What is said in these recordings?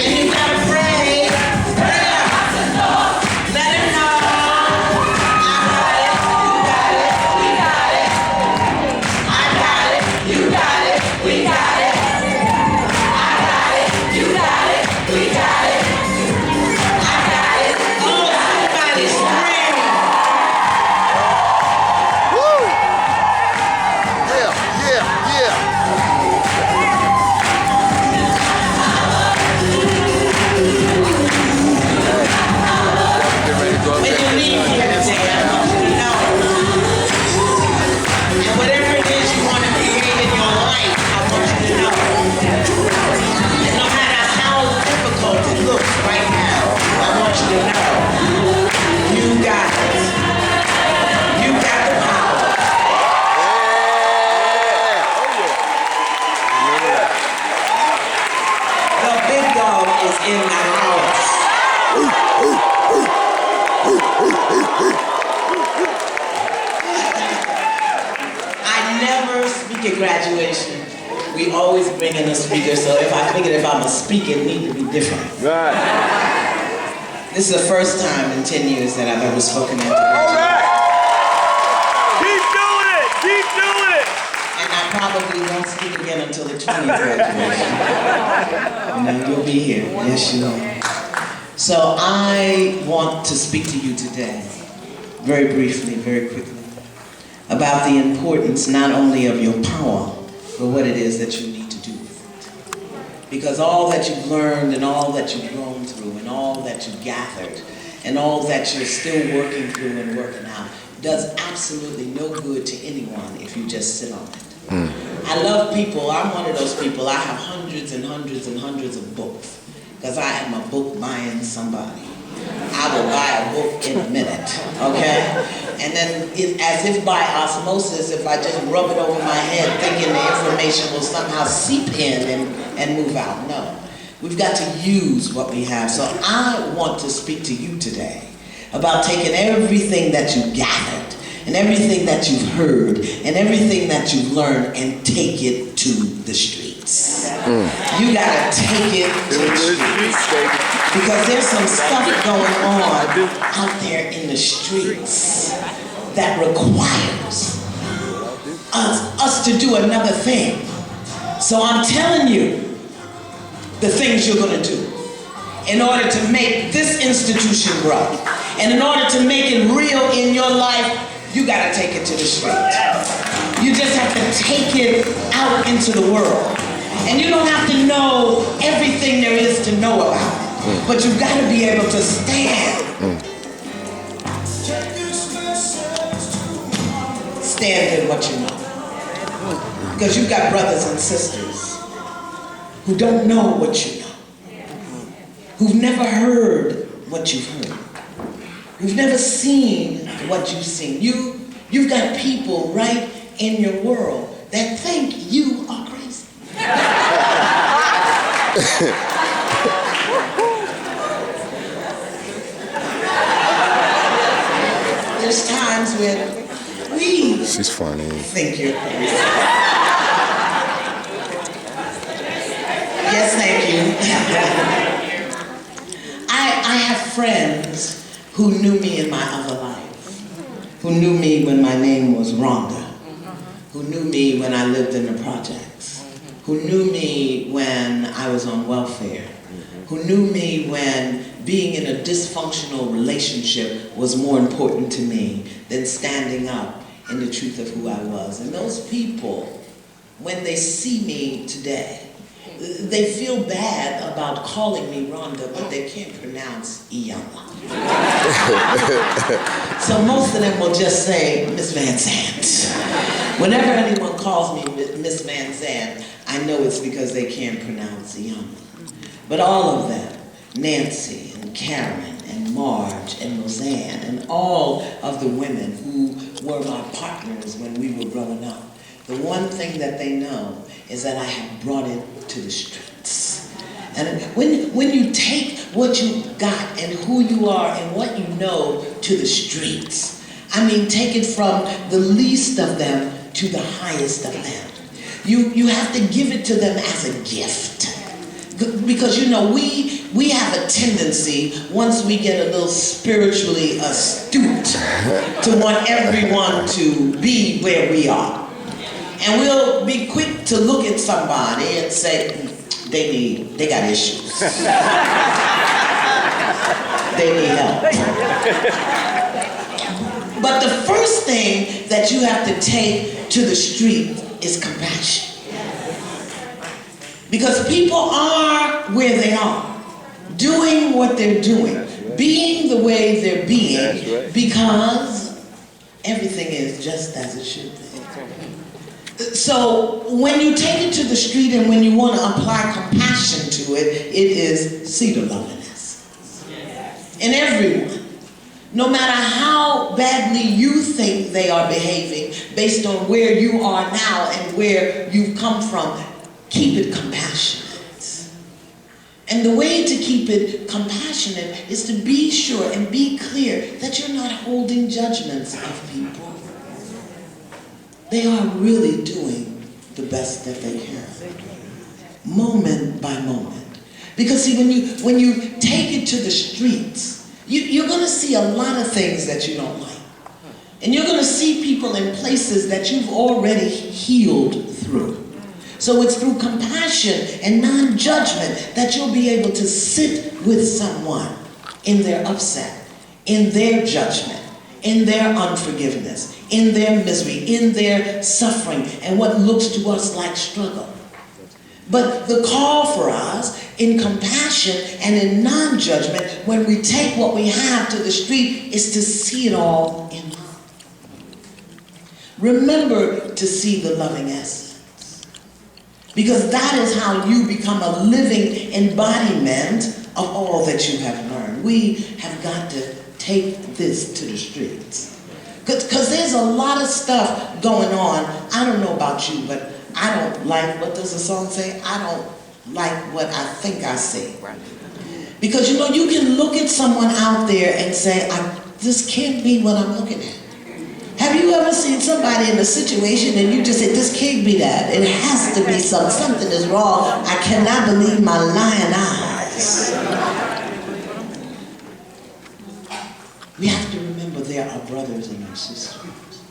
And you gotta pray. Let him know. I got it. You got it. We got it. I got it. You got it. We got it. I got it. You got it. We got it. I got it. Oh, somebody scream. Woo! Yeah, yeah, yeah. When you leave here today, I want you to know. And whatever it is you want to create in your life, I want you to know. And no matter how difficult it looks right now, I want you to know. You got it. You got the power. The big dog is in the house. I never speak at graduation. We always bring in a speaker, so if I figured if I'm a speaker, it needs to be different. Right. This is the first time in 10 years that I've ever spoken at the All graduation. right. Keep doing it. Keep doing it. And I probably won't speak again until the 20th graduation. And then you'll be here. Yes, you will. So I want to speak to you today, very briefly, very quickly, about the importance not only of your power, but what it is that you need to do with it. Because all that you've learned and all that you've grown through and all that you've gathered and all that you're still working through and working out does absolutely no good to anyone if you just sit on it. I love people. I'm one of those people. I have hundreds and hundreds and hundreds of books because I am a book buying somebody. I will buy a book in a minute, okay? And then as if by osmosis, if I just rub it over my head thinking the information will somehow seep in and move out. No, we've got to use what we have. So I want to speak to you today about taking everything that you gathered and everything that you've heard and everything that you've learned and take it to the streets. You gotta take it to the streets. Because there's some stuff going on out there in the streets that requires us to do another thing. So I'm telling you the things you're gonna do in order to make this institution grow. And in order to make it real in your life, you gotta take it to the street. You just have to take it out into the world. And you don't have to know everything there is to know about it. But you've got to be able to stand. Stand in what you know. Because you've got brothers and sisters who don't know what you know. Who've never heard what you've heard. Who've never seen what you've seen. You've got people right in your world that think you are crazy. There's times when we She's funny. think you're crazy. Yes, thank you. I have friends who knew me in my other life, who knew me when my name was Rhonda, who knew me when I lived in the projects, who knew me when I was on welfare, who knew me when being in a dysfunctional relationship was more important to me than standing up in the truth of who I was. And those people, when they see me today, they feel bad about calling me Rhonda, but they can't pronounce Iyanla. So most of them will just say, Miss Vanzant. Whenever anyone calls me Miss Vanzant, I know it's because they can't pronounce Iyanla. But all of them, Nancy and Karen and Marge and Roseanne and all of the women who were my partners when we were growing up, the one thing that they know is that I have brought it to the streets. And when you take what you got and who you are and what you know to the streets, I mean, take it from the least of them to the highest of them. You have to give it to them as a gift. Because you know, we have a tendency, once we get a little spiritually astute, to want everyone to be where we are. And we'll be quick to look at somebody and say, they got issues. They need help. But the first thing that you have to take to the street is compassion. Because people are where they are, doing what they're doing, being the way they're being, because everything is just as it should be. So when you take it to the street and when you want to apply compassion to it, it is cedar loveliness. In everyone. No matter how badly you think they are behaving, based on where you are now and where you've come from, keep it compassionate. And the way to keep it compassionate is to be sure and be clear that you're not holding judgments of people. They are really doing the best that they can, moment by moment. Because see, when you take it to the streets, you're going to see a lot of things that you don't like. And you're going to see people in places that you've already healed through. So it's through compassion and non-judgment that you'll be able to sit with someone in their upset, in their judgment, in their unforgiveness, in their misery, in their suffering, and what looks to us like struggle. But the call for us in compassion and in non-judgment, when we take what we have to the street, is to see it all in love. Remember to see the loving essence. Because that is how you become a living embodiment of all that you have learned. We have got to take this to the streets. Because there's a lot of stuff going on. I don't know about you, but I don't like, what does the song say? I don't like what I think I see. Because you know, you can look at someone out there and say, this can't be what I'm looking at. Have you ever seen somebody in a situation and you just say, this can't be that. It has to be something. Something is wrong. I cannot believe my lying eyes. We have to remember there are brothers and our sisters.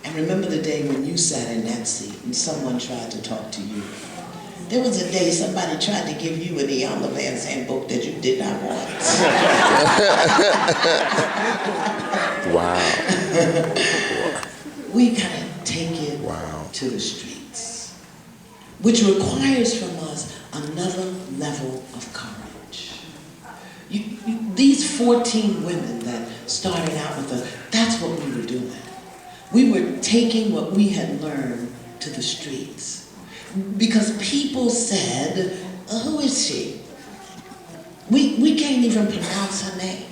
And remember the day when you sat in that seat and someone tried to talk to you. There was a day somebody tried to give you an IYANLA Vanzant book that you did not want. Wow. We gotta take it to the streets, which requires from us another level of courage. These 14 women that started out with us, that's what we were doing. We were taking what we had learned to the streets. Because people said, who is she? We can't even pronounce her name.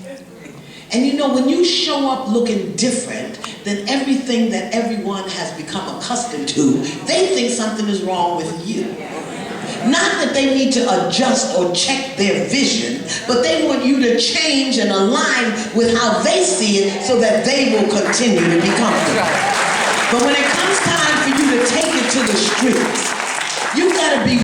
And you know, when you show up looking different than everything that everyone has become accustomed to, they think something is wrong with you. Not that they need to adjust or check their vision, but they want you to change and align with how they see it so that they will continue to be comfortable. But when it comes time for you to take it to the streets, you gotta be